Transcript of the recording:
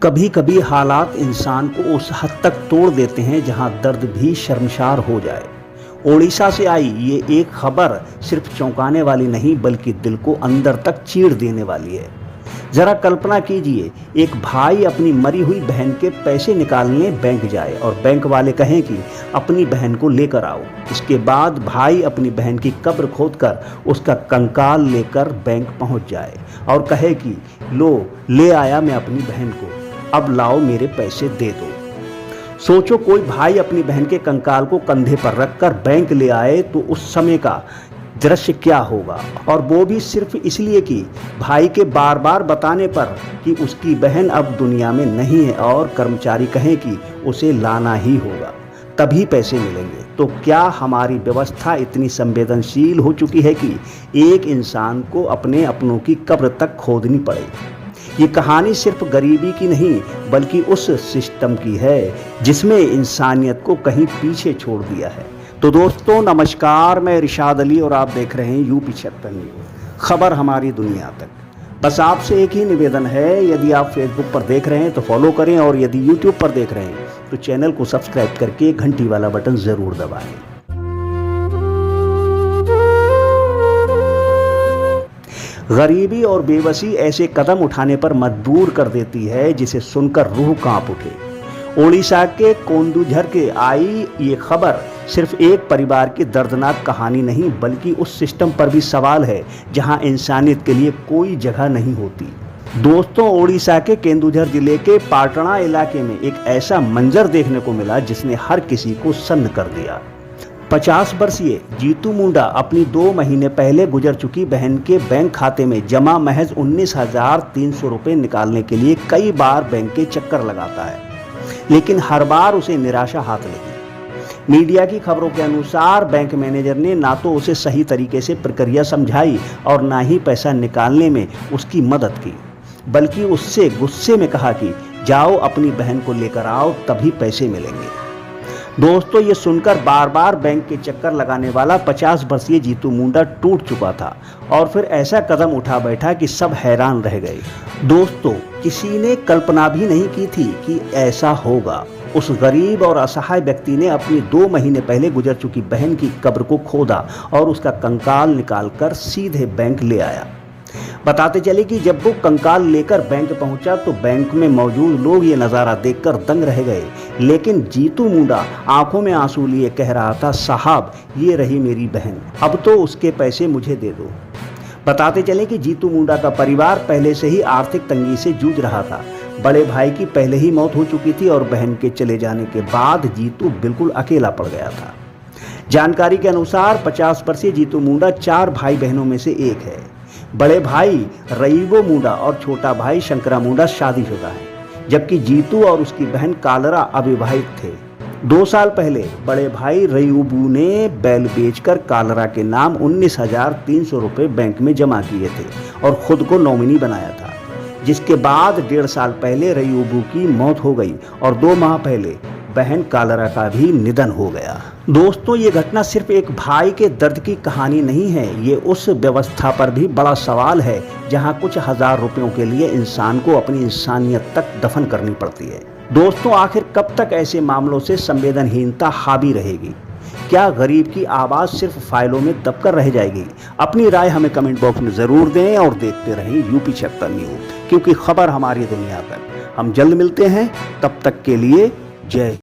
कभी कभी हालात इंसान को उस हद तक तोड़ देते हैं जहां दर्द भी शर्मसार हो जाए। ओडिशा से आई ये एक खबर सिर्फ चौंकाने वाली नहीं बल्कि दिल को अंदर तक चीर देने वाली है। जरा कल्पना कीजिए, एक भाई अपनी मरी हुई बहन के पैसे निकालने बैंक जाए और बैंक वाले कहें कि अपनी बहन को लेकर आओ। इसके बाद भाई अपनी बहन की कब्र खोदकर उसका कंकाल लेकर बैंक पहुंच जाए और कहे कि लो, ले आया मैं अपनी बहन को, अब लाओ मेरे पैसे दे दो। सोचो, कोई भाई अपनी बहन के कंकाल को कंधे पर रखकर बैंक ले आए तो उस समय का दृश्य क्या होगा, और वो भी सिर्फ इसलिए कि भाई के बार बार बताने पर कि उसकी बहन अब दुनिया में नहीं है और कर्मचारी कहें कि उसे लाना ही होगा तभी पैसे मिलेंगे। तो क्या हमारी व्यवस्था इतनी संवेदनशील हो चुकी है कि एक इंसान को अपने अपनों की कब्र तक खोदनी पड़े? ये कहानी सिर्फ गरीबी की नहीं बल्कि उस सिस्टम की है जिसमें इंसानियत को कहीं पीछे छोड़ दिया है। तो दोस्तों नमस्कार, मैं इरशाद अली और आप देख रहे हैं यूपी 76 न्यूज़, खबर हमारी दुनिया तक। बस आपसे एक ही निवेदन है, यदि आप फेसबुक पर देख रहे हैं तो फॉलो करें और यदि यूट्यूब पर देख रहे हैं तो चैनल को सब्सक्राइब करके घंटी वाला बटन ज़रूर दबाएं। गरीबी और बेबसी ऐसे कदम उठाने पर मजबूर कर देती है जिसे सुनकर रूह कांप उठे। ओडिशा के कोंदुझर के आई ये खबर सिर्फ एक परिवार की दर्दनाक कहानी नहीं बल्कि उस सिस्टम पर भी सवाल है जहां इंसानियत के लिए कोई जगह नहीं होती। दोस्तों, ओडिशा के केंदुझर जिले के पाटना इलाके में एक ऐसा मंजर देखने को मिला जिसने हर किसी को सन्न कर दिया। 50 वर्षीय जीतू मुंडा अपनी 2 महीने पहले गुजर चुकी बहन के बैंक खाते में जमा महज 19,300 रुपये निकालने के लिए कई बार बैंक के चक्कर लगाता है, लेकिन हर बार उसे निराशा हाथ लगी। मीडिया की खबरों के अनुसार बैंक मैनेजर ने ना तो उसे सही तरीके से प्रक्रिया समझाई और ना ही पैसा निकालने में उसकी मदद की, बल्कि उससे गुस्से में कहा कि जाओ अपनी बहन को लेकर आओ तभी पैसे मिलेंगे। दोस्तों, ये सुनकर बार बार बैंक के चक्कर लगाने वाला 50 वर्षीय जीतू मुंडा टूट चुका था और फिर ऐसा कदम उठा बैठा कि सब हैरान रह गए। दोस्तों, किसी ने कल्पना भी नहीं की थी कि ऐसा होगा। उस गरीब और असहाय व्यक्ति ने अपनी 2 महीने पहले गुजर चुकी बहन की कब्र को खोदा और उसका कंकाल निकालकर सीधे बैंक ले आया। बताते चले कि जब वो कंकाल लेकर बैंक पहुंचा तो बैंक में मौजूद लोग ये नज़ारा देखकर दंग रह गए, लेकिन जीतू मुंडा आंखों में आंसू लिए कह रहा था, साहब ये रही मेरी बहन, अब तो उसके पैसे मुझे दे दो। बताते चले कि जीतू मुंडा का परिवार पहले से ही आर्थिक तंगी से जूझ रहा था। बड़े भाई की पहले ही मौत हो चुकी थी और बहन के चले जाने के बाद जीतू बिल्कुल अकेला पड़ गया था। जानकारी के अनुसार 50 वर्षीय जीतू मुंडा 4 भाई बहनों में से एक है। बड़े भाई रईबो मुंडा और छोटा भाई शंकरा मुंडा शादीशुदा है, जबकि जीतू और उसकी बहन कालरा अविवाहित थे। 2 साल पहले बड़े भाई रईबू ने बैल बेचकर कालरा के नाम 19,300 रुपये बैंक में जमा किए थे और खुद को नॉमिनी बनाया था, जिसके बाद 1.5 साल पहले रईबू की मौत हो गई और 2 माह पहले बहन कालरा का भी निधन हो गया। दोस्तों, ये घटना सिर्फ एक भाई के दर्द की कहानी नहीं है, ये उस व्यवस्था पर भी बड़ा सवाल है जहां कुछ हजार रुपयों के लिए इंसान को अपनी इंसानियत तक दफन करनी पड़ती है। दोस्तों, आखिर कब तक ऐसे मामलों से संवेदनहीनता हावी रहेगी? क्या गरीब की आवाज़ सिर्फ फाइलों में दबकर रह जाएगी? अपनी राय हमें कमेंट बॉक्स में ज़रूर दें और देखते रहें यूपी 76 न्यूज़, क्योंकि खबर हमारी दुनिया तक। हम जल्द मिलते हैं, तब तक के लिए जय।